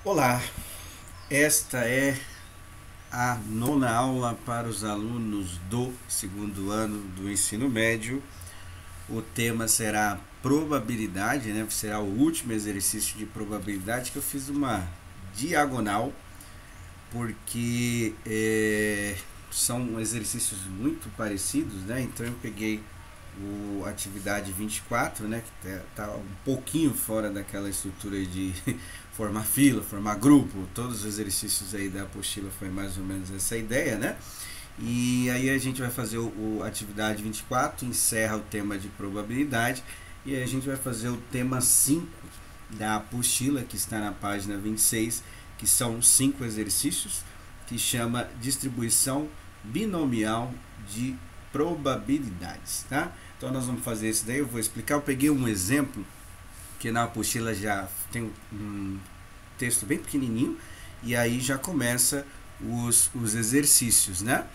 Olá, esta é a nona aula para os alunos do segundo ano do ensino médio. O tema será probabilidade, né? Será o último exercício de probabilidade que eu fiz uma diagonal, porque são exercícios muito parecidos, né? Então eu peguei o atividade 24, né, que está um pouquinho fora daquela estrutura de formar fila, formar grupo, todos os exercícios aí da apostila foi mais ou menos essa ideia, né? E aí a gente vai fazer o atividade 24, encerra o tema de probabilidade, e aí a gente vai fazer o tema 5 da apostila, que está na página 26, que são 5 exercícios, que chama distribuição binomial de probabilidades, tá? Então nós vamos fazer isso daí, eu vou explicar. Eu peguei um exemplo que na apostila já tem um texto bem pequenininho e aí já começa os exercícios, né?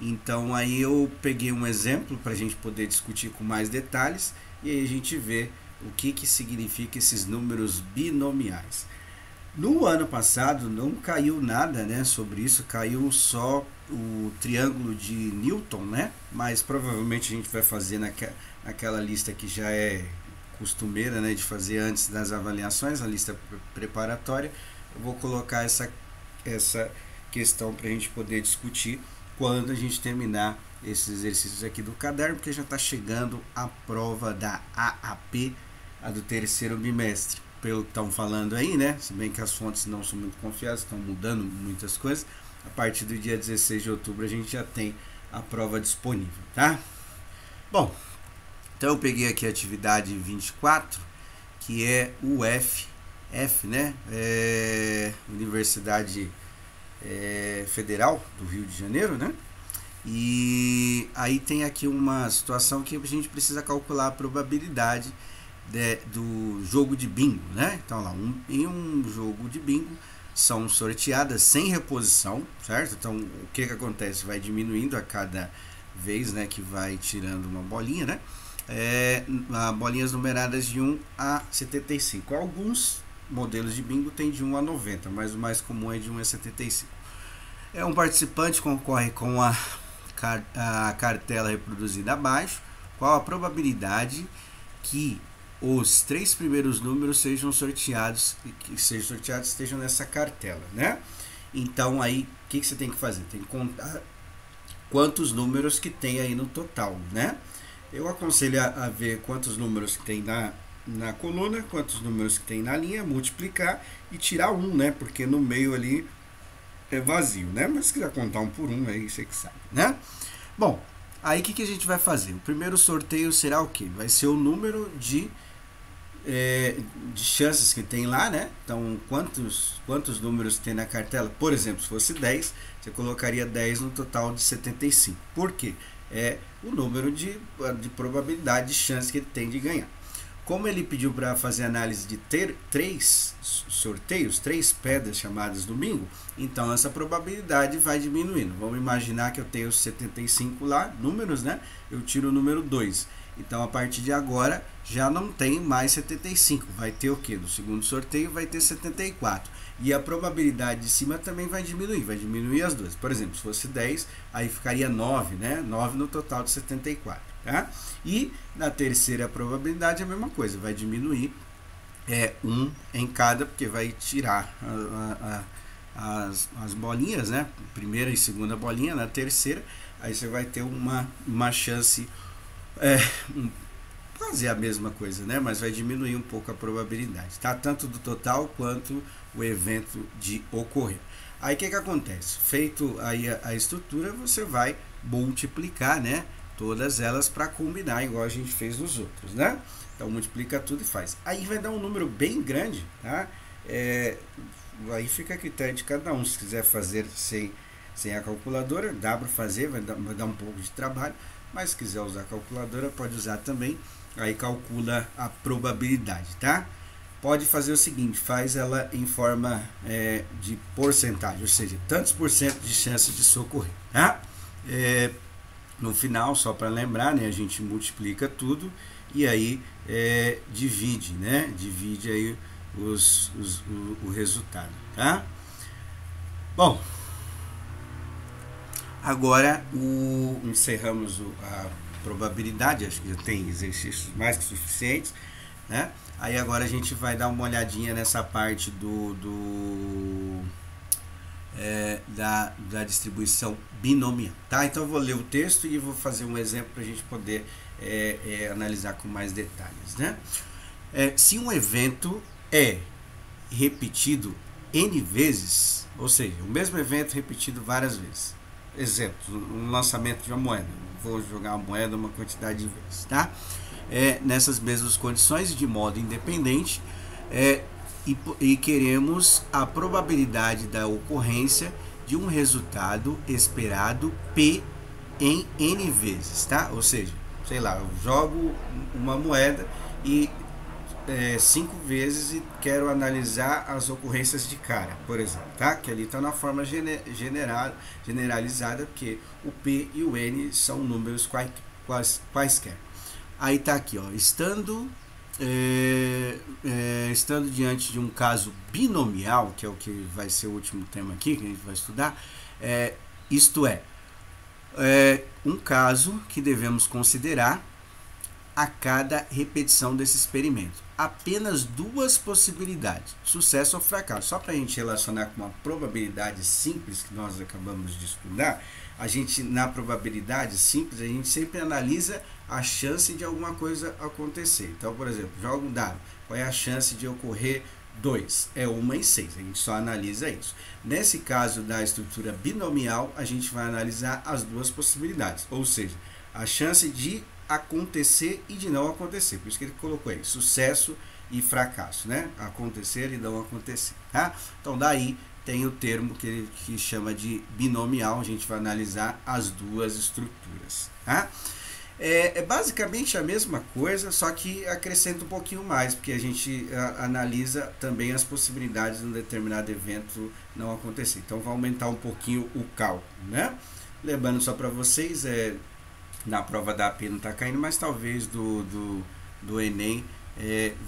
Então aí eu peguei um exemplo para a gente poder discutir com mais detalhes e aí a gente vê o que significa esses números binomiais. No ano passado não caiu nada, né, sobre isso, caiu só o triângulo de Newton, né? Mas provavelmente a gente vai fazer naquela lista que já é costumeira, né, de fazer antes das avaliações, a lista preparatória. Eu vou colocar essa questão para a gente poder discutir quando a gente terminar esses exercícios aqui do caderno, porque já está chegando a prova da AAP, a do terceiro bimestre. Pelo que estão falando aí, né? Se bem que as fontes não são muito confiáveis, estão mudando muitas coisas. A partir do dia 16 de outubro a gente já tem a prova disponível, tá? Bom, então eu peguei aqui a atividade 24, que é o F, né? Universidade Federal do Rio de Janeiro, né? E aí tem aqui uma situação que a gente precisa calcular a probabilidade do jogo de bingo, né? Então lá, em um jogo de bingo são sorteadas sem reposição, certo? Então o que acontece? Vai diminuindo a cada vez, né, que vai tirando uma bolinha, né? Bolinhas numeradas de 1 a 75. Alguns modelos de bingo tem de 1 a 90, mas o mais comum é de 1 a 75. Um participante concorre com a cartela reproduzida abaixo. Qual a probabilidade que os 3 primeiros números sejam sorteados estejam nessa cartela, né? Então aí o que você tem que fazer? Tem que contar quantos números que tem aí no total, né? Eu aconselho a ver quantos números que tem na coluna, quantos números que tem na linha, multiplicar e tirar um, né? Porque no meio ali é vazio, né? Mas se quiser contar um por um, aí você que sabe, né? Bom, aí o que a gente vai fazer? O primeiro sorteio será o quê? Vai ser o número de chances que tem lá, né? Então, quantos números tem na cartela? Por exemplo, se fosse 10, você colocaria 10 no total de 75. Por quê? É o número de probabilidade de chance que ele tem de ganhar. Como ele pediu para fazer análise de ter 3 sorteios, 3 pedras chamadas domingo, então essa probabilidade vai diminuindo. Vamos imaginar que eu tenho 75 lá, números, né? Eu tiro o número 2. Então, a partir de agora, já não tem mais 75. Vai ter o quê? No segundo sorteio vai ter 74. E a probabilidade de cima também vai diminuir as duas. Por exemplo, se fosse 10, aí ficaria 9, né? 9 no total de 74, tá? E na terceira probabilidade a mesma coisa, vai diminuir 1 em cada, porque vai tirar as bolinhas, né? Primeira e segunda bolinha, na terceira, aí você vai ter uma chance fazer a mesma coisa, né? Mas vai diminuir um pouco a probabilidade, tá? Tanto do total quanto o evento de ocorrer. Aí o que acontece? Feito aí a estrutura, você vai multiplicar, né, todas elas para combinar, igual a gente fez nos outros, né? Então multiplica tudo e faz. Aí vai dar um número bem grande, tá? Aí fica a critério de cada um. Se quiser fazer sem a calculadora, dá para fazer, vai dar um pouco de trabalho. Mas se quiser usar a calculadora, pode usar também. Aí calcula a probabilidade, tá? Pode fazer o seguinte, faz ela em forma de porcentagem, ou seja, tantos por cento de chance de socorrer, tá? No final, só para lembrar, né, a gente multiplica tudo e aí divide, né? Divide aí o resultado, tá? Bom, agora encerramos a probabilidade, acho que já tem exercícios mais que suficientes, né? Aí agora a gente vai dar uma olhadinha nessa parte da distribuição binomial, tá? Então eu vou ler o texto e vou fazer um exemplo para a gente poder analisar com mais detalhes, né? Se um evento é repetido N vezes, ou seja, o mesmo evento repetido várias vezes. Exemplo, um lançamento de uma moeda. Vou jogar uma moeda uma quantidade de vezes, tá? Nessas mesmas condições, de modo independente, e queremos a probabilidade da ocorrência de um resultado esperado P em N vezes, tá? Ou seja, sei lá, eu jogo uma moeda e 5 vezes e quero analisar as ocorrências de cara, por exemplo, tá? Que ali está na forma generalizada, porque o P e o N são números quaisquer. Aí tá aqui, ó, estando diante de um caso binomial, que é o que vai ser o último tema aqui, que a gente vai estudar, isto é um caso que devemos considerar a cada repetição desse experimento. Apenas duas possibilidades, sucesso ou fracasso. Só para a gente relacionar com uma probabilidade simples que nós acabamos de estudar, na probabilidade simples, a gente sempre analisa a chance de alguma coisa acontecer. Então, por exemplo, joga um dado, qual é a chance de ocorrer 2? É 1 em 6, a gente só analisa isso. Nesse caso da estrutura binomial, a gente vai analisar as duas possibilidades, ou seja, a chance de acontecer e de não acontecer. Por isso que ele colocou aí sucesso e fracasso, né? Acontecer e não acontecer, tá? Então daí tem o termo que chama de binomial. A gente vai analisar as duas estruturas, tá? É basicamente a mesma coisa, só que acrescenta um pouquinho mais, porque a gente analisa também as possibilidades de um determinado evento não acontecer. Então vai aumentar um pouquinho o cálculo, né? Lembrando só para vocês, na prova da AP não está caindo, mas talvez do Enem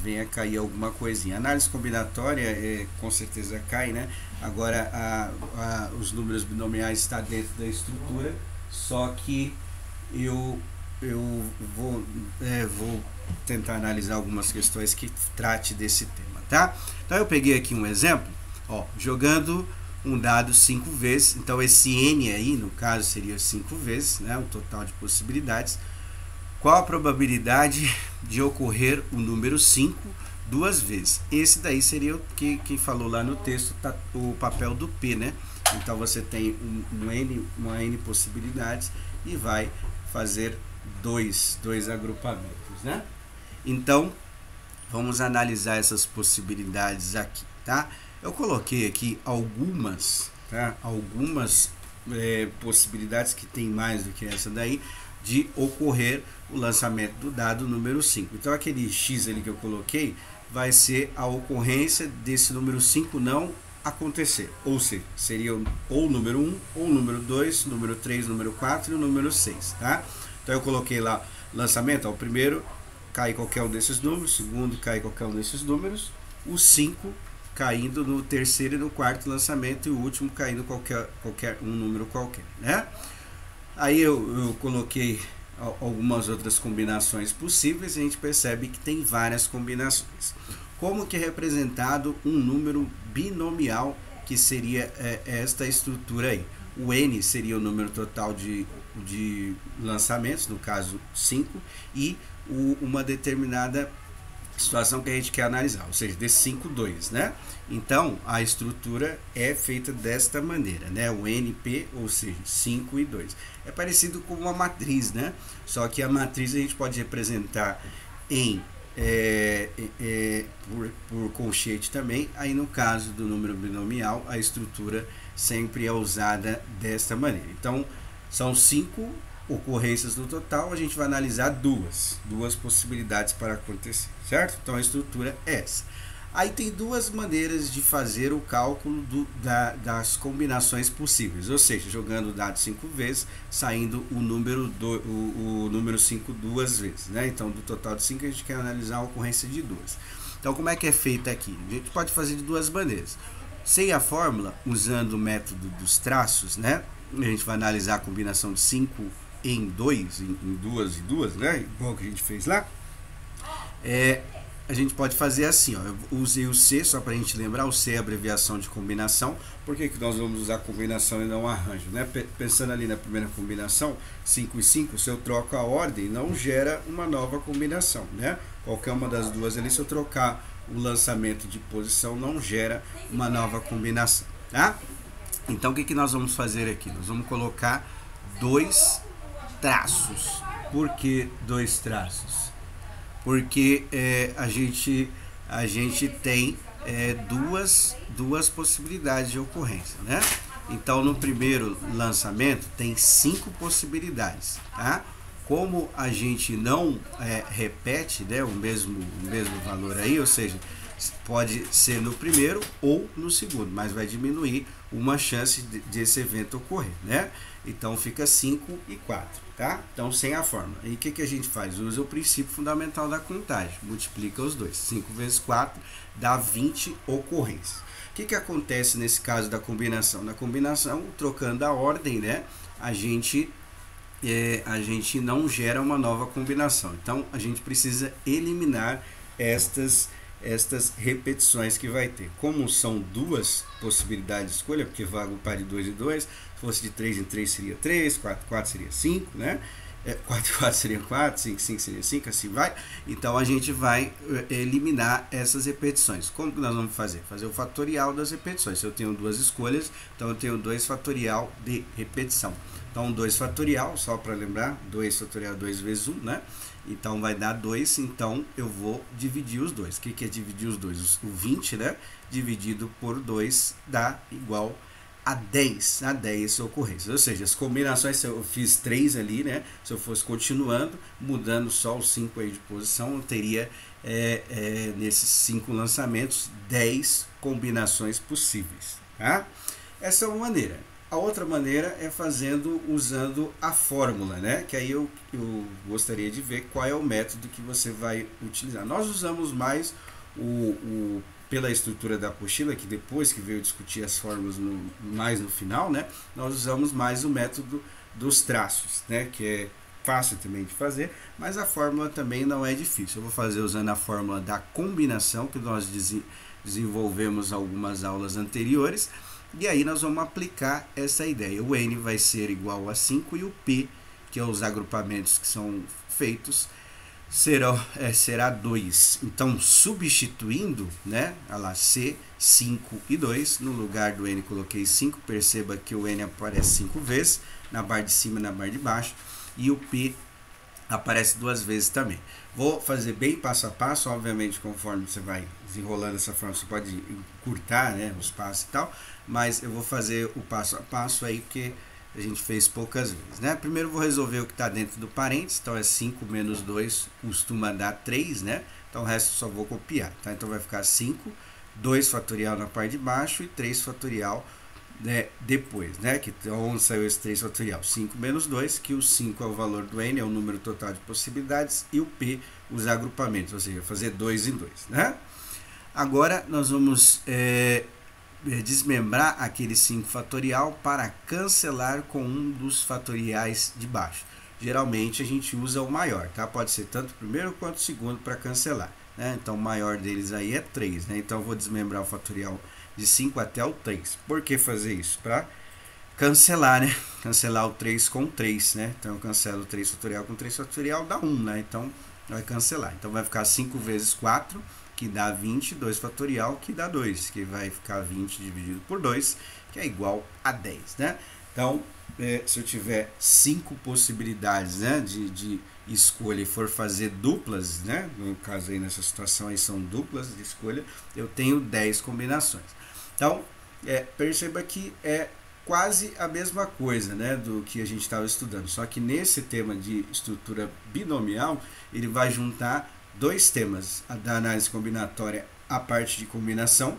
venha cair alguma coisinha. Análise combinatória com certeza cai, né? Agora os números binomiais estão dentro da estrutura, só que eu vou tentar analisar algumas questões que trate desse tema, tá? Então eu peguei aqui um exemplo, ó, jogando um dado 5 vezes, então esse N aí, no caso, seria 5 vezes, né, o total de possibilidades. Qual a probabilidade de ocorrer o número 5 duas vezes? Esse daí seria o que falou lá no texto, tá, o papel do P, né? Então você tem uma N possibilidades e vai fazer dois agrupamentos, né? Então, vamos analisar essas possibilidades aqui, tá? Eu coloquei aqui algumas, tá? Algumas possibilidades que tem mais do que essa daí de ocorrer o lançamento do dado número 5. Então aquele X ali que eu coloquei vai ser a ocorrência desse número 5 não acontecer. Ou seja, seria ou o número 1, ou o número 2, número 3, número 4 e o número 6, tá? Então eu coloquei lá lançamento, ó, o primeiro cai qualquer um desses números, o segundo cai qualquer um desses números, o 5 caindo no terceiro e no quarto lançamento, e o último caindo qualquer um número qualquer, né? Aí eu coloquei algumas outras combinações possíveis, e a gente percebe que tem várias combinações. Como que é representado um número binomial, que seria esta estrutura aí? O N seria o número total de lançamentos, no caso 5, e uma determinada situação que a gente quer analisar, ou seja, desse 5, 2, né? Então, a estrutura é feita desta maneira, né? O NP, ou seja, 5 e 2. É parecido com uma matriz, né? Só que a matriz a gente pode representar por colchete também. Aí, no caso do número binomial, a estrutura sempre é usada desta maneira. Então, são 5 ocorrências no total, a gente vai analisar duas possibilidades para acontecer, certo? Então a estrutura é essa. Aí tem duas maneiras de fazer o cálculo das combinações possíveis, ou seja, jogando o dado 5 vezes, saindo o número 5 duas vezes, né? Então do total de 5 a gente quer analisar a ocorrência de duas. Então, como é que é feita aqui? A gente pode fazer de duas maneiras. Sem a fórmula, usando o método dos traços, né? A gente vai analisar a combinação de 5 em 2, em duas e duas, né? Igual que a gente fez lá. A gente pode fazer assim, ó. Eu usei o C só para a gente lembrar. O C é a abreviação de combinação. Por que nós vamos usar combinação e não arranjo, né? Pensando ali na primeira combinação, 5 e 5, se eu troco a ordem, não gera uma nova combinação, né? Qualquer uma das duas ali, se eu trocar o lançamento de posição, não gera uma nova combinação, tá? Então, o que nós vamos fazer aqui? Nós vamos colocar 2 traços. Por que 2 traços? Porque a gente tem duas possibilidades de ocorrência, né? Então, no primeiro lançamento, tem 5 possibilidades, tá? Como a gente não repete, né, o mesmo valor aí, ou seja, pode ser no primeiro ou no segundo, mas vai diminuir uma chance desse evento ocorrer, né? Então fica 5 e 4, tá? Então sem a fórmula. E o que a gente faz? Usa o princípio fundamental da contagem, multiplica os dois. 5 vezes 4 dá 20 ocorrências. O que acontece nesse caso da combinação? Na combinação, trocando a ordem, né, a gente não gera uma nova combinação. Então a gente precisa eliminar estas repetições que vai ter. Como são 2 possibilidades de escolha, porque vai agrupar de 2 em 2, se fosse de 3 em 3 seria 3, 4 em 4 seria 5, né? 4 em 4 seria 4, 5 em 5 seria 5, assim vai. Então a gente vai eliminar essas repetições. Como que nós vamos fazer? Fazer o fatorial das repetições. Se eu tenho 2 escolhas, então eu tenho 2 fatorial de repetição. Então 2 fatorial, só para lembrar, 2 fatorial 2 vezes 1, né? Então vai dar 2, então eu vou dividir os dois. O que é dividir os dois? O 20, né? Dividido por 2 dá igual a 10, a 10 ocorrências. Ou seja, as combinações, se eu fiz 3 ali, né? Se eu fosse continuando, mudando só os 5 aí de posição, eu teria nesses 5 lançamentos 10 combinações possíveis, tá? Essa é uma maneira. A outra maneira é usando a fórmula, né? Que aí eu gostaria de ver qual é o método que você vai utilizar. Nós usamos mais pela estrutura da apostila, que depois que veio discutir as fórmulas mais no final, né? Nós usamos mais o método dos traços, né? Que é fácil também de fazer, mas a fórmula também não é difícil. Eu vou fazer usando a fórmula da combinação, que nós desenvolvemos algumas aulas anteriores. E aí nós vamos aplicar essa ideia. O N vai ser igual a 5 e o P, que é os agrupamentos que são feitos, será 2. Então, substituindo, né, lá, C, 5 e 2, no lugar do N coloquei 5, perceba que o N aparece 5 vezes, na barra de cima e na barra de baixo, e o P aparece 2 vezes também. Vou fazer bem passo a passo, obviamente conforme você vai desenrolando essa forma, você pode encurtar, né, os passos e tal, mas eu vou fazer o passo a passo aí, porque a gente fez poucas vezes, né? Primeiro vou resolver o que está dentro do parênteses, então é 5 menos 2 costuma dar 3, né? Então o resto eu só vou copiar, tá? Então vai ficar 5, 2 fatorial na parte de baixo e 3 fatorial, né, depois, né? Que, onde saiu esse 3 fatorial? 5 menos 2, que o 5 é o valor do N, é o número total de possibilidades, e o P, os agrupamentos, ou seja, fazer 2 em 2, né? Agora nós vamos desmembrar aquele 5 fatorial para cancelar com um dos fatoriais de baixo. Geralmente a gente usa o maior, tá? Pode ser tanto o primeiro quanto o segundo para cancelar, né? Então o maior deles aí é 3, né? Então eu vou desmembrar o fatorial de 5 até o 3. Por que fazer isso? Para cancelar, né? Cancelar o 3 com 3, né? Então eu cancelo o 3 fatorial com 3 fatorial, dá 1, né? Então vai cancelar. Então vai ficar 5 vezes 4, que dá 20, 2 fatorial, que dá 2, que vai ficar 20 dividido por 2, que é igual a 10, né? Então, se eu tiver 5 possibilidades, né, de escolha e for fazer duplas, né, no caso aí nessa situação aí são duplas de escolha, eu tenho 10 combinações. Então, perceba que é quase a mesma coisa, né, do que a gente estava estudando, só que nesse tema de estrutura binomial, ele vai juntar 2 temas, a da análise combinatória, a parte de combinação,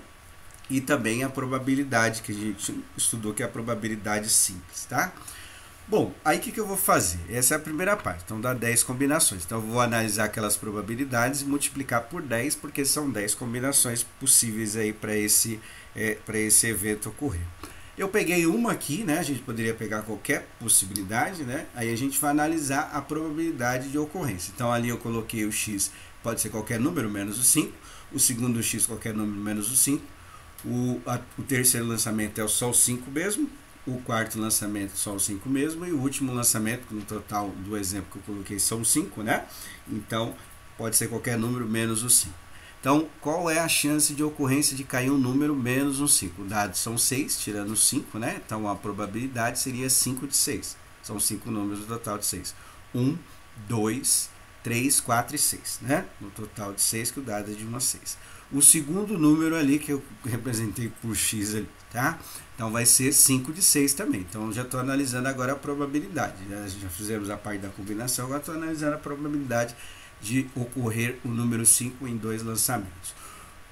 e também a probabilidade que a gente estudou, que é a probabilidade simples, tá? Bom, aí o que eu vou fazer? Essa é a primeira parte, então dá 10 combinações. Então eu vou analisar aquelas probabilidades e multiplicar por 10, porque são 10 combinações possíveis aí para esse evento ocorrer. Eu peguei uma aqui, né? A gente poderia pegar qualquer possibilidade, né? Aí a gente vai analisar a probabilidade de ocorrência. Então ali eu coloquei o x, pode ser qualquer número menos o 5, o segundo x qualquer número menos o 5, o terceiro lançamento é só o 5 mesmo, o quarto lançamento só o 5 mesmo, e o último lançamento, no total do exemplo que eu coloquei, são 5, né? Então pode ser qualquer número menos o 5. Então, qual é a chance de ocorrência de cair um número menos um 5? Dados são 6, tirando 5, né? Então, a probabilidade seria 5 de 6. São 5 números no total de 6. 1, 2, 3, 4 e 6, né? No total de 6, que o dado é de 1 a 6. O segundo número ali, que eu representei por x ali, tá? Então, vai ser 5 de 6 também. Então, já estou analisando agora a probabilidade. Já fizemos a parte da combinação, agora estou analisando a probabilidade de ocorrer o número 5 em 2 lançamentos.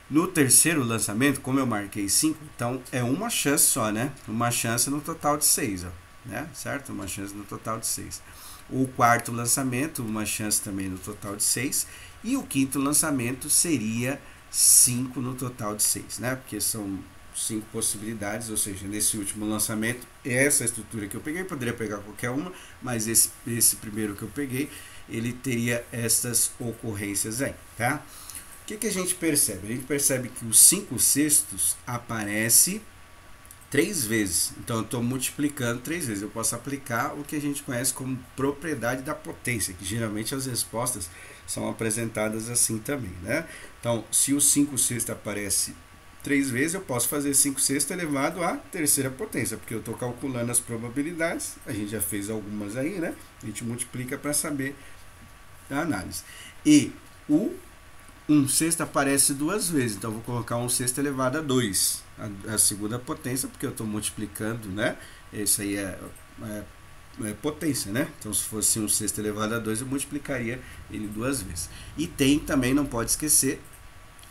No terceiro lançamento, como eu marquei 5, então é uma chance só, né? Uma chance no total de 6, né? Certo? Uma chance no total de 6. O quarto lançamento, uma chance também no total de 6. E o quinto lançamento seria 5 no total de 6, né? Porque são 5 possibilidades, ou seja, nesse último lançamento, essa estrutura que eu peguei, poderia pegar qualquer uma, mas esse primeiro que eu peguei, ele teria essas ocorrências aí, tá? O que a gente percebe? A gente percebe que os 5 sextos aparece 3 vezes. Então, eu estou multiplicando 3 vezes. Eu posso aplicar o que a gente conhece como propriedade da potência, que geralmente as respostas são apresentadas assim também, né? Então, se o 5 sextos aparece 3 vezes, eu posso fazer 5 sextos elevado à terceira potência, porque eu estou calculando as probabilidades, a gente já fez algumas aí, né? A gente multiplica para saber a análise. E o 1 sexto aparece 2 vezes, então eu vou colocar 1 sexto elevado a 2, a segunda potência, porque eu estou multiplicando, né? Isso aí é potência, né? Então, se fosse 1 sexto elevado a 2, eu multiplicaria ele 2 vezes. E tem também, não pode esquecer,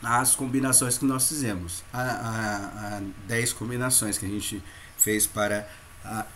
as combinações que nós fizemos, a 10 combinações que a gente fez para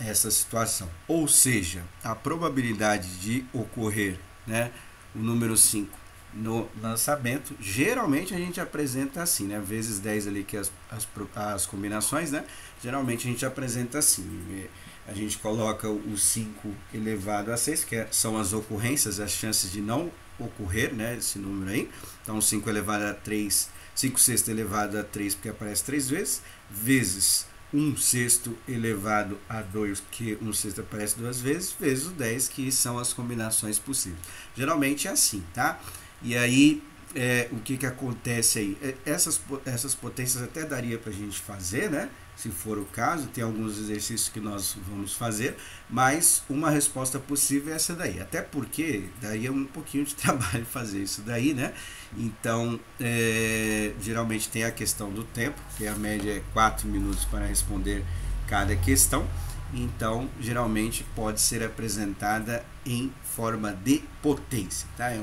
essa situação. Ou seja, a probabilidade de ocorrer, né, o número 5 no lançamento, geralmente a gente apresenta assim, né, vezes 10 ali, que as combinações, né, geralmente a gente apresenta assim. A gente coloca o 5 elevado a 6, que são as ocorrências, as chances de não ocorrer, né, esse número aí. Então, 5 elevado a 3, 5 sexto elevado a 3, porque aparece 3 vezes, vezes 1 sexto elevado a 2, que 1 sexto aparece 2 vezes, vezes o 10, que são as combinações possíveis. Geralmente é assim, tá? E aí, o que acontece aí? Essas potências até daria para a gente fazer, né? Se for o caso, tem alguns exercícios que nós vamos fazer, mas uma resposta possível é essa daí. Até porque daria um pouquinho de trabalho fazer isso daí, né? Então, geralmente tem a questão do tempo, que a média é 4 minutos para responder cada questão. Então, geralmente pode ser apresentada em forma de potência, tá? É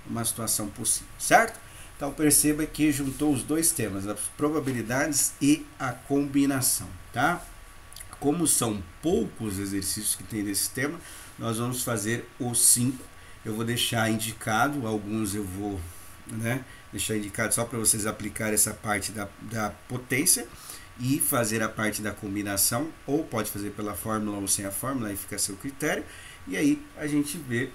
uma situação possível, certo? Então perceba que juntou os dois temas, as probabilidades e a combinação, tá? Como são poucos exercícios que tem nesse tema, nós vamos fazer os 5. Eu vou deixar indicado, alguns eu vou, né, deixar indicado só para vocês aplicarem essa parte da potência e fazer a parte da combinação, ou pode fazer pela fórmula ou sem a fórmula, aí fica a seu critério. E aí a gente vê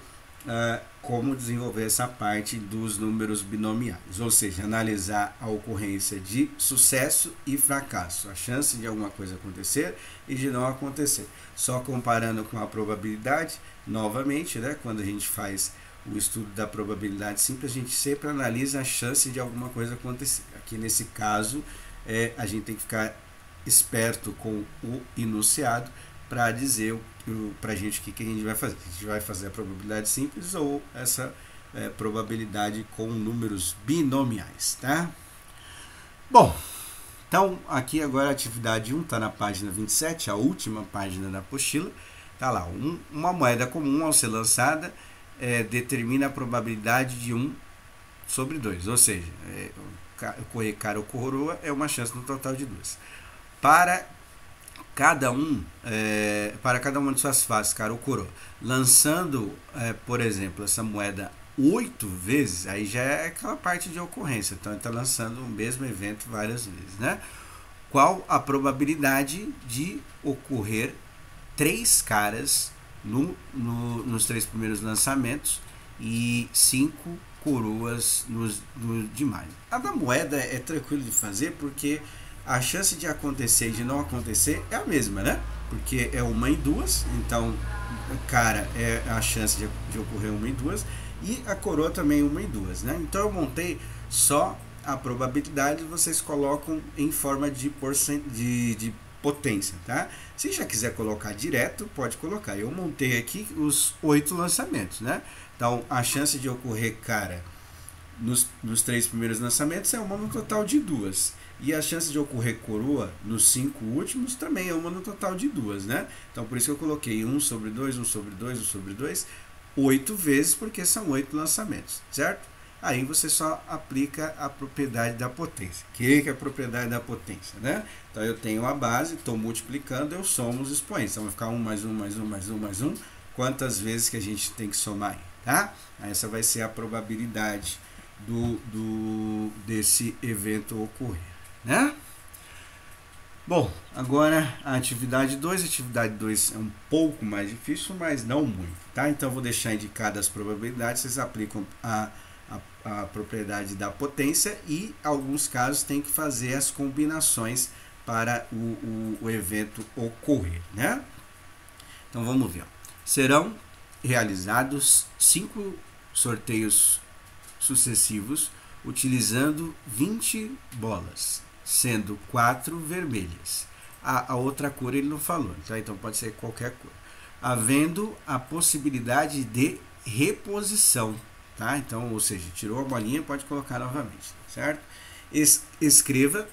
como desenvolver essa parte dos números binomiais, ou seja, analisar a ocorrência de sucesso e fracasso, a chance de alguma coisa acontecer e de não acontecer. Só comparando com a probabilidade, novamente, né, quando a gente faz o estudo da probabilidade simples, a gente sempre analisa a chance de alguma coisa acontecer. Aqui nesse caso, a gente tem que ficar esperto com o enunciado para dizer para a gente o que a gente vai fazer. A gente vai fazer a probabilidade simples ou essa probabilidade com números binomiais, tá? Bom, então aqui agora a atividade 1 está na página 27, a última página da apostila. Tá lá, uma moeda comum ao ser lançada determina a probabilidade de 1 sobre 2, ou seja, ocorrer cara ou coroa é uma chance no total de 2. Para para cada uma de suas faces, cara ou coroa. Lançando, por exemplo, essa moeda 8 vezes, aí já é aquela parte de ocorrência. Então ele está lançando o mesmo evento várias vezes, né? Qual a probabilidade de ocorrer 3 caras nos 3 primeiros lançamentos e 5 coroas nos demais? A da moeda é tranquilo de fazer porque a chance de acontecer e de não acontecer é a mesma, né? Porque é 1 em 2, então cara é a chance de ocorrer 1 em 2 e a coroa também 1 em 2, né? Então eu montei só a probabilidade, vocês colocam em forma de potência, tá? Se já quiser colocar direto, pode colocar. Eu montei aqui os 8 lançamentos, né? Então a chance de ocorrer cara nos 3 primeiros lançamentos é 1 no total de 2. E a chance de ocorrer coroa nos 5 últimos também é 1 no total de 2, né? Então por isso que eu coloquei 1 sobre 2, 1 sobre 2, 1 sobre 2, 8 vezes, porque são 8 lançamentos, certo? Aí você só aplica a propriedade da potência. O que é a propriedade da potência, né? Então eu tenho a base, estou multiplicando, eu somo os expoentes. Então vai ficar 1 mais 1 mais 1 mais 1 mais 1. Quantas vezes que a gente tem que somar aí, tá? Essa vai ser a probabilidade desse evento ocorrer, né? Bom, agora a atividade 2. A atividade 2 é um pouco mais difícil, mas não muito, tá? Então eu vou deixar indicadas as probabilidades, vocês aplicam a propriedade da potência e, em alguns casos, tem que fazer as combinações para o evento ocorrer, né? Então vamos ver. Serão realizados 5 sorteios sucessivos utilizando 20 bolas, sendo 4 vermelhas. A outra cor ele não falou, tá? Então pode ser qualquer cor. Havendo a possibilidade de reposição, tá? Então, ou seja, tirou a bolinha, pode colocar novamente, certo? Escreva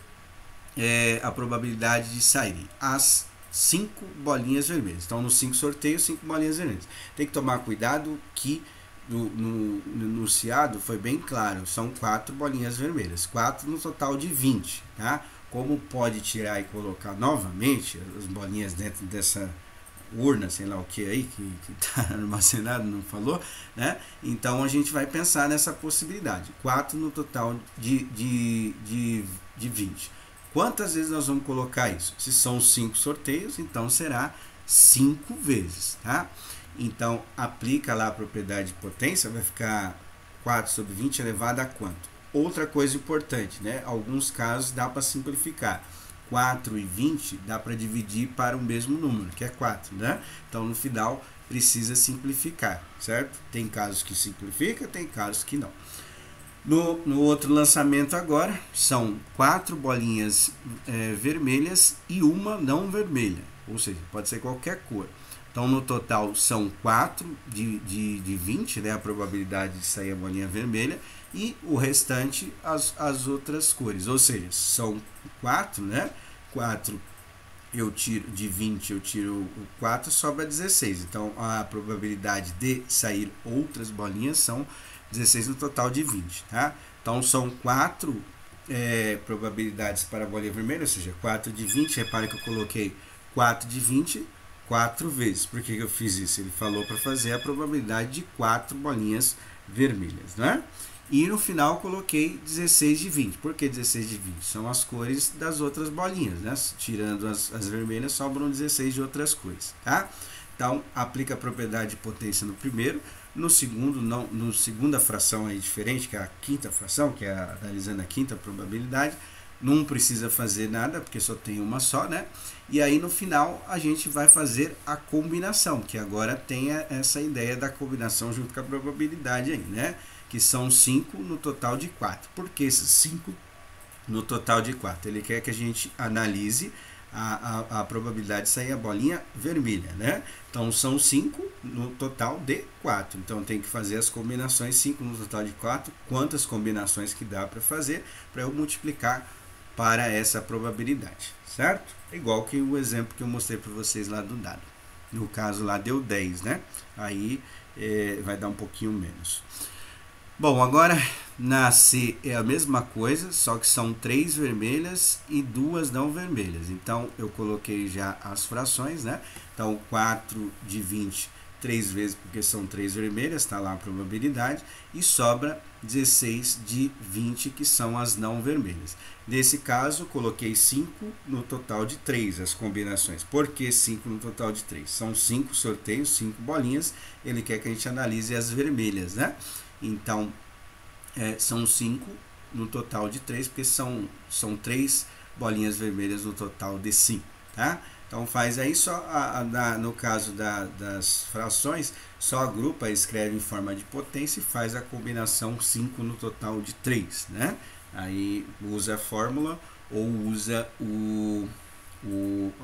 a probabilidade de sair as 5 bolinhas vermelhas. Então, nos 5 sorteios, 5 bolinhas vermelhas. Tem que tomar cuidado que no enunciado foi bem claro, são 4 bolinhas vermelhas, 4 no total de 20, tá? Como pode tirar e colocar novamente as bolinhas dentro dessa urna, sei lá o que aí, que está armazenado, não falou, né? Então a gente vai pensar nessa possibilidade, 4 no total de 20. Quantas vezes nós vamos colocar isso? Se são 5 sorteios, então será 5 vezes, tá? Então aplica lá a propriedade de potência, vai ficar 4 sobre 20 elevado a quanto? Outra coisa importante, né? Alguns casos dá para simplificar. 4 e 20 dá para dividir para o mesmo número, que é 4, né? Então no final precisa simplificar, certo? Tem casos que simplifica, tem casos que não. No outro lançamento agora, são 4 bolinhas vermelhas e uma não vermelha, ou seja, pode ser qualquer cor. Então no total são 4 de 20, né? A probabilidade de sair a bolinha vermelha, e o restante as outras cores, ou seja, são 4, né? 4 eu tiro de 20, eu tiro o 4, sobra 16. Então a probabilidade de sair outras bolinhas são 16 no total de 20, tá? Então são 4 probabilidades para a bolinha vermelha, ou seja, 4 de 20. Repare que eu coloquei 4 de 20 4 vezes. Por que eu fiz isso? Ele falou para fazer a probabilidade de 4 bolinhas vermelhas, né? E no final coloquei 16 de 20. Por que 16 de 20? São as cores das outras bolinhas, né? Tirando as vermelhas, sobram 16 de outras cores, tá? Então, aplica a propriedade de potência no primeiro. No segundo, não, no segunda fração aí diferente, que é a quinta fração, que é analisando a quinta probabilidade. Não precisa fazer nada, porque só tem uma só, né? E aí no final a gente vai fazer a combinação, que agora tem essa ideia da combinação junto com a probabilidade aí, né? Que são 5 no total de 4. Por que esses 5 no total de 4? Ele quer que a gente analise a probabilidade de sair a bolinha vermelha, né? Então são 5 no total de 4. Então tem que fazer as combinações, 5 no total de 4. Quantas combinações que dá para fazer para eu multiplicar para essa probabilidade, certo? Igual que o exemplo que eu mostrei para vocês lá do dado. No caso lá deu 10, né? Aí vai dar um pouquinho menos. Bom, agora na C é a mesma coisa, só que são 3 vermelhas e 2 não vermelhas. Então, eu coloquei já as frações, né? Então, 4 de 20, 3 vezes, porque são 3 vermelhas, está lá a probabilidade. E sobra 16 de 20, que são as não vermelhas. Nesse caso, coloquei 5 no total de 3, as combinações. Por que 5 no total de 3? São 5 sorteios, 5 bolinhas. Ele quer que a gente analise as vermelhas, né? Então, são 5 no total de 3, porque são 3 bolinhas vermelhas no total de 5, tá? Então, faz aí só, no caso das frações, só agrupa, escreve em forma de potência e faz a combinação 5 no total de 3, né? Aí, usa a fórmula ou usa o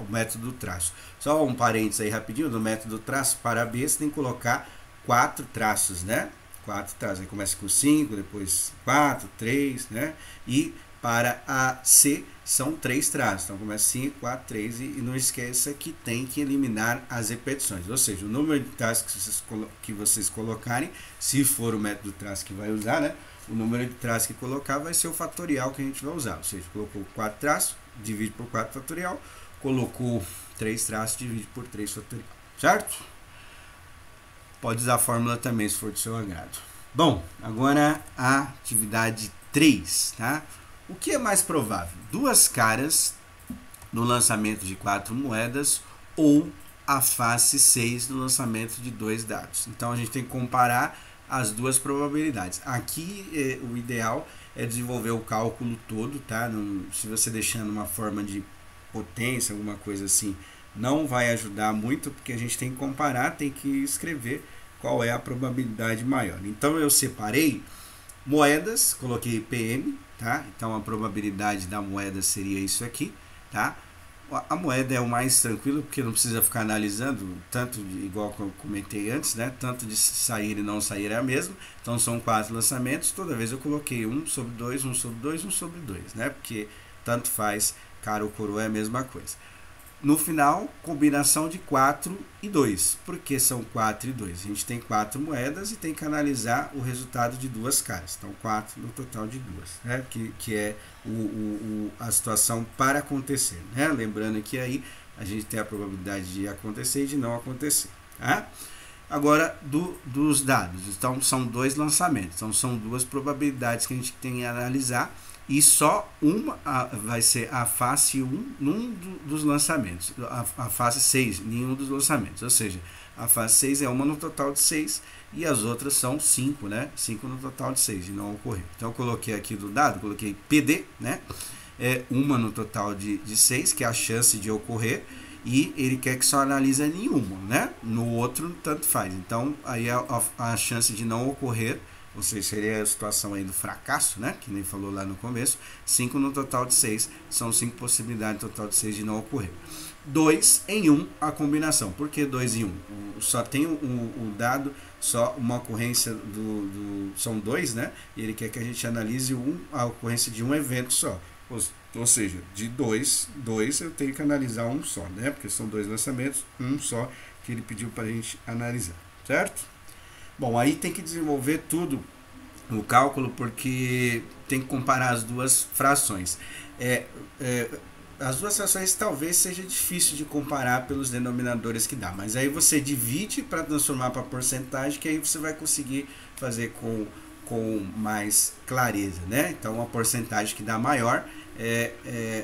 método traço. Só um parênteses aí rapidinho, do método traço para B, você tem que colocar 4 traços, né? 4 traços, aí começa com 5, depois 4, 3, né? E para a C são 3 traços, então começa 5, 4, 3 e não esqueça que tem que eliminar as repetições, ou seja, o número de traços que vocês colocarem, se for o método traço que vai usar, né? O número de traços que colocar vai ser o fatorial que a gente vai usar, ou seja, colocou 4 traços, divide por 4 fatorial, colocou 3 traços, divide por 3 fatorial, certo? Pode usar a fórmula também, se for do seu agrado. Bom, agora a atividade 3, tá? O que é mais provável? 2 caras no lançamento de 4 moedas ou a face 6 no lançamento de 2 dados. Então, a gente tem que comparar as duas probabilidades. Aqui, o ideal é desenvolver o cálculo todo, tá? Se você deixar numa forma de potência, alguma coisa assim, não vai ajudar muito, porque a gente tem que comparar, tem que escrever qual é a probabilidade maior. Então, eu separei moedas, coloquei PM, tá? Então, a probabilidade da moeda seria isso aqui, tá? A moeda é o mais tranquilo, porque não precisa ficar analisando, tanto igual que eu comentei antes, né? Tanto de sair e não sair é a mesma. Então, são 4 lançamentos, toda vez eu coloquei 1 sobre 2, 1 sobre 2, 1 sobre 2, né? Porque tanto faz, cara ou coroa é a mesma coisa. No final, combinação de 4 e 2. Por que são 4 e 2? A gente tem 4 moedas e tem que analisar o resultado de 2 caras. Então, 4 no total de 2, né? Que é a situação para acontecer, né? Lembrando que aí a gente tem a probabilidade de acontecer e de não acontecer, tá? Agora, dos dados. Então, são 2 lançamentos. Então, são 2 probabilidades que a gente tem que analisar. E só uma vai ser a face 1 num dos lançamentos, a face 6 em nenhum dos lançamentos, ou seja, a face 6 é uma no total de 6 e as outras são 5, né? 5 no total de 6 e não ocorreu. Então eu coloquei aqui do dado, coloquei PD, né? É uma no total de 6, que é a chance de ocorrer, e ele quer que só analise nenhuma, né? No outro, tanto faz. Então aí a chance de não ocorrer, ou seja, seria a situação aí do fracasso, né? Que nem falou lá no começo. 5 no total de 6. São 5 possibilidades no total de 6 de não ocorrer. 2 em 1 a combinação. Por que 2 em 1? Só tem o dado, só uma ocorrência são 2, né? E ele quer que a gente analise a ocorrência de um evento só. Ou seja, de 2 eu tenho que analisar um só, né? Porque são 2 lançamentos, um só que ele pediu para a gente analisar, certo? Bom, aí tem que desenvolver tudo no cálculo, porque tem que comparar as duas frações. As duas frações talvez seja difícil de comparar pelos denominadores que dá, mas aí você divide para transformar para porcentagem, que aí você vai conseguir fazer com mais clareza, né? Então, a porcentagem que dá maior,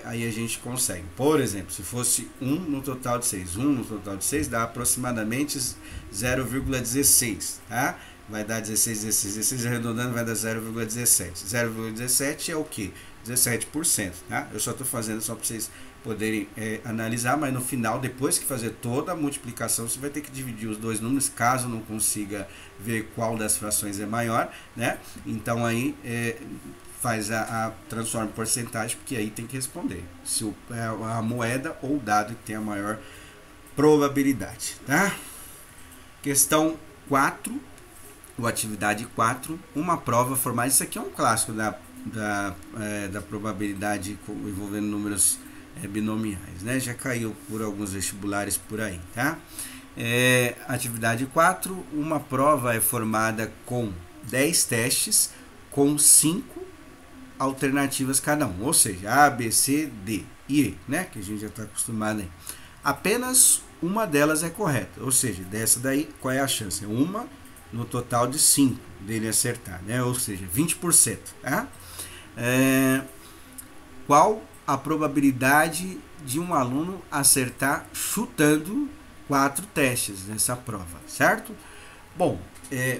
aí a gente consegue. Por exemplo, se fosse 1 no total de 6, 1 no total de 6 dá aproximadamente 0,16, tá? Vai dar 16 arredondando vai dar 0,17. 0,17 é o que? 17%, tá? Eu só estou fazendo só para vocês poderem analisar, mas no final, depois que fazer toda a multiplicação, você vai ter que dividir os dois números, caso não consiga ver qual das frações é maior, né? Então aí faz transforma em porcentagem, porque aí tem que responder se a moeda ou o dado que tem a maior probabilidade, tá? Questão 4, ou atividade 4, uma prova formada. Isso aqui é um clássico da probabilidade envolvendo números binomiais, né? Já caiu por alguns vestibulares por aí, tá? Atividade 4, uma prova é formada com 10 testes com 5 alternativas cada um, ou seja, A, B, C, D e E, né, que a gente já está acostumado aí. Apenas uma delas é correta, ou seja, dessa daí, qual é a chance? Uma no total de 5 dele acertar, né, ou seja, 20%. Tá? Qual a probabilidade de um aluno acertar chutando 4 testes nessa prova, certo? Bom,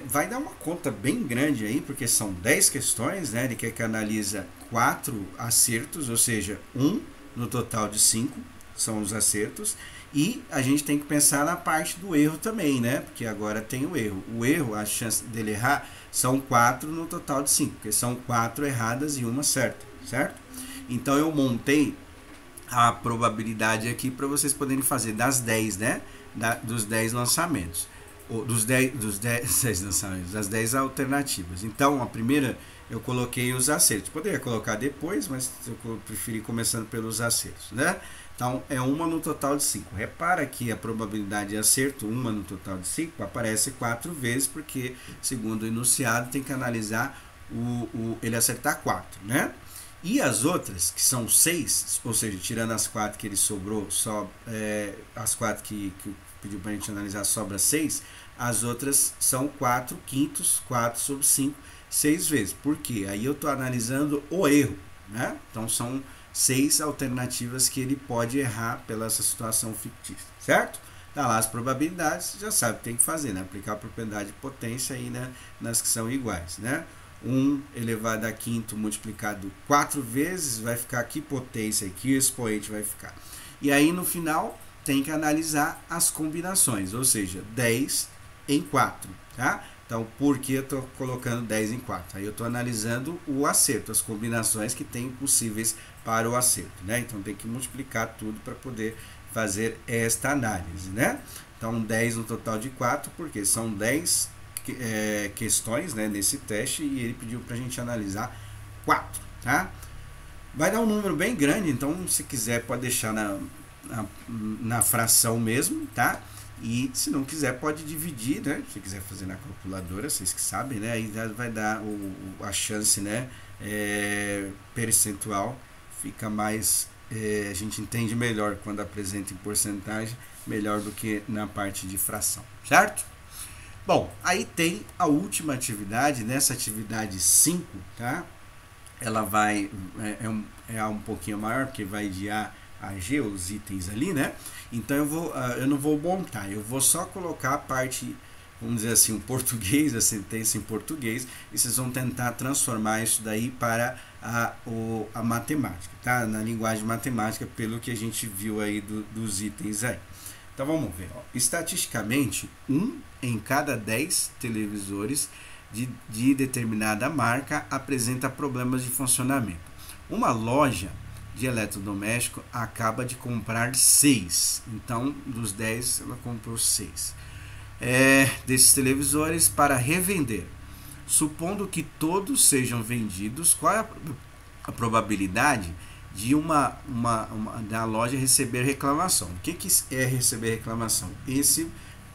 vai dar uma conta bem grande aí, porque são 10 questões, né? Ele quer que analisa 4 acertos, ou seja, 1 no total de 5 são os acertos, e a gente tem que pensar na parte do erro também, né? Porque agora tem o erro. O erro, a chance dele errar, são 4 no total de 5, porque são 4 erradas e uma certa, certo? Então eu montei a probabilidade aqui para vocês poderem fazer das 10, né? Dos 10 lançamentos. Dos 10 lançamentos, das 10 alternativas. Então, a primeira eu coloquei os acertos. Poderia colocar depois, mas eu preferi começando pelos acertos, né? Então, é uma no total de 5. Repara que a probabilidade de acerto, uma no total de 5, aparece 4 vezes, porque, segundo o enunciado, tem que analisar ele acertar 4, né? E as outras, que são 6, ou seja, tirando as 4 que ele sobrou, as 4 que pediu para a gente analisar, sobra 6, as outras são 4 quintos, 4 sobre 5, 6 vezes. Por quê? Aí eu estou analisando o erro, né? Então são 6 alternativas que ele pode errar pela essa situação fictícia, certo? Tá lá as probabilidades, já sabe o que tem que fazer, né? Aplicar a propriedade de potência aí, né? Nas que são iguais, né? 1 elevado a quinto multiplicado 4 vezes, vai ficar que potência aqui, o expoente vai ficar. E aí no final tem que analisar as combinações, ou seja, 10 em 4, tá? Então, por que eu estou colocando 10 em 4? Aí eu estou analisando o acerto, as combinações que tem possíveis para o acerto, né? Então tem que multiplicar tudo para poder fazer esta análise, né? Então 10 no total de 4, porque são 10 questões, né, nesse teste, e ele pediu para a gente analisar 4, tá? Vai dar um número bem grande, então se quiser pode deixar na fração mesmo, tá? E se não quiser pode dividir, né? Se quiser fazer na calculadora, vocês que sabem, né? Aí vai dar a chance, né? Percentual, fica mais, a gente entende melhor quando apresenta em porcentagem, melhor do que na parte de fração, certo? Bom, aí tem a última atividade, nessa atividade 5, tá? Ela vai, um pouquinho maior, porque vai de A a G, os itens ali, né? Então eu não vou montar, eu vou só colocar a parte, vamos dizer assim, o português, a sentença em português, e vocês vão tentar transformar isso daí para a matemática, tá? Na linguagem matemática, pelo que a gente viu aí dos itens aí. Então vamos ver, ó. Estatisticamente, 1 em cada 10 televisores de determinada marca apresenta problemas de funcionamento. Uma loja de eletrodoméstico acaba de comprar 6, então dos 10 ela comprou 6 desses televisores para revender. Supondo que todos sejam vendidos, qual é a probabilidade de da loja receber reclamação? O que é receber reclamação? Esse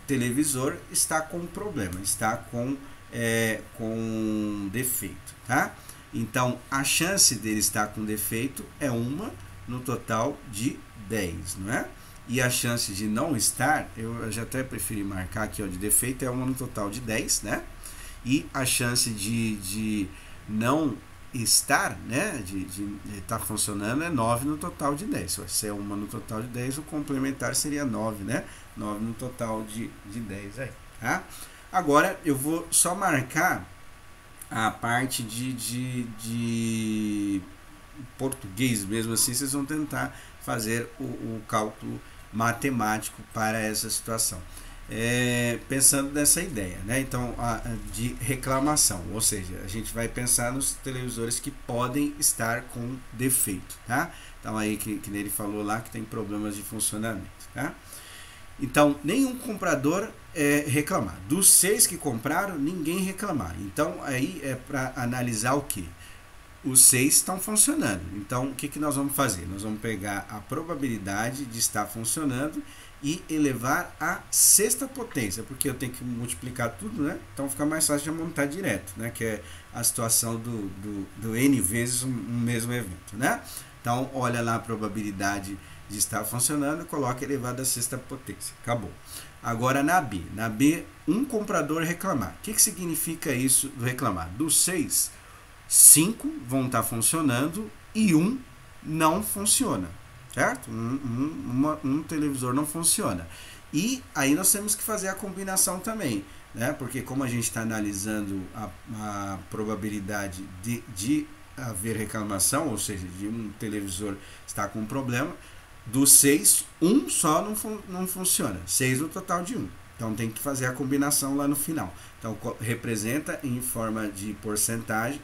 televisor está com problema, está com defeito, tá? Então a chance dele estar com defeito é 1 no total de 10, não é? E a chance de não estar, eu já até preferi marcar aqui, ó, de defeito é 1 no total de 10, né? E a chance de não estar, né, de estar funcionando é 9 no total de 10. Se é 1 no total de 10, o complementar seria 9, né? 9 no total de 10 aí, tá? Agora eu vou só marcar a parte de português mesmo assim, vocês vão tentar fazer o cálculo matemático para essa situação. Pensando nessa ideia, né? Então, de reclamação, ou seja, a gente vai pensar nos televisores que podem estar com defeito, tá? Então aí que ele falou lá que tem problemas de funcionamento, tá? Então, nenhum comprador reclamar. Dos 6 que compraram, ninguém reclamar. Então, aí é para analisar o que? os 6 estão funcionando. Então, o que nós vamos fazer? Nós vamos pegar a probabilidade de estar funcionando e elevar a sexta potência, porque eu tenho que multiplicar tudo, né? Então fica mais fácil de montar direto, né? Que é a situação do N vezes um mesmo evento, né? Então, olha lá a probabilidade de estar funcionando, coloca elevado à sexta potência. Acabou. Agora na B. Na B, um comprador reclamar. O que significa isso do reclamar? Dos 6, 5 vão estar funcionando e 1 não funciona. Certo? Um televisor não funciona. E aí nós temos que fazer a combinação também, né? Porque como a gente está analisando a probabilidade de haver reclamação, ou seja, de um televisor estar com um problema, dos 6, 1 só não funciona. 6 no total de 1. Então tem que fazer a combinação lá no final. Então representa em forma de porcentagem,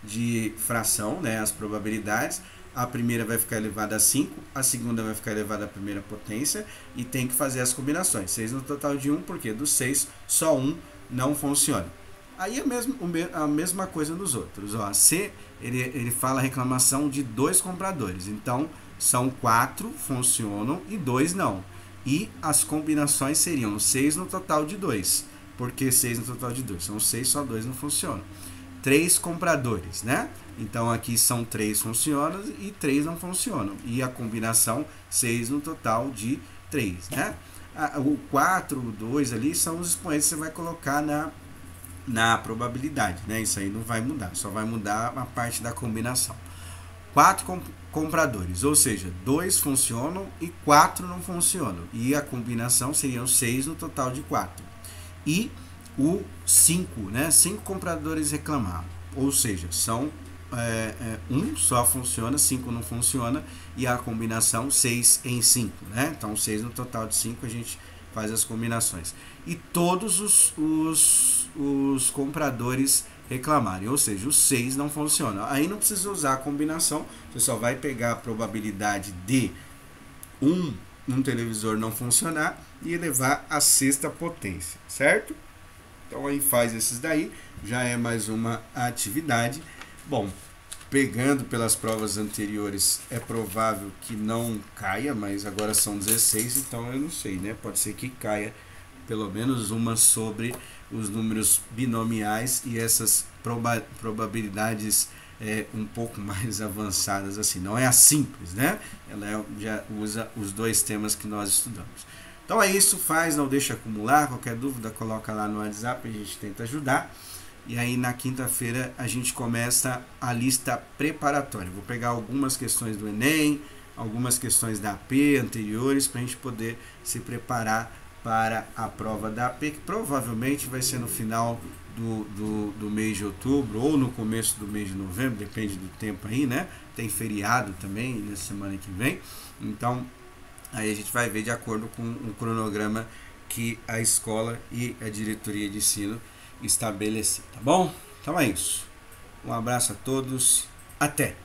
de fração, né, as probabilidades. A primeira vai ficar elevada a 5, a segunda vai ficar elevada à primeira potência e tem que fazer as combinações. 6 no total de 1, porque dos 6, só 1 não funciona. Aí é a mesma coisa nos outros. Ó, C, ele fala reclamação de 2 compradores. Então, são 4 funcionam e 2 não. E as combinações seriam 6 no total de 2. Por que 6 no total de 2? São 6, só 2 não funcionam. 3 compradores, né? Então aqui são 3 funcionam e 3 não funcionam. E a combinação 6 no total de 3, né? O 4, o 2 ali são os expoentes que você vai colocar na probabilidade, né? Isso aí não vai mudar, só vai mudar a parte da combinação. 4 compradores, ou seja, 2 funcionam e 4 não funcionam. E a combinação seriam 6 no total de 4. E o 5, né? 5 compradores reclamaram, ou seja, são 1 só funciona, 5 não funciona, e a combinação 6 em 5, né? Então 6 no total de 5 a gente faz as combinações. E todos os compradores reclamarem, ou seja, os 6 não funcionam. Aí não precisa usar a combinação, você só vai pegar a probabilidade de um televisor não funcionar e elevar a sexta potência, certo? Então aí faz esses daí, já é mais uma atividade. Bom, pegando pelas provas anteriores, é provável que não caia, mas agora são 16, então eu não sei, né? Pode ser que caia pelo menos uma sobre os números binomiais e essas probabilidades um pouco mais avançadas assim. Não é a simples, né? Ela já usa os 2 temas que nós estudamos. Então é isso, faz, não deixa acumular. Qualquer dúvida, coloca lá no WhatsApp, a gente tenta ajudar. E aí na quinta-feira a gente começa a lista preparatória. Vou pegar algumas questões do Enem, algumas questões da AP anteriores, para a gente poder se preparar para a prova da AP, que provavelmente vai ser no final do mês de outubro ou no começo do mês de novembro, depende do tempo aí, né? Tem feriado também na semana que vem. Então, aí a gente vai ver de acordo com o cronograma que a escola e a diretoria de ensino estabelecer, tá bom? Então é isso. Um abraço a todos. Até!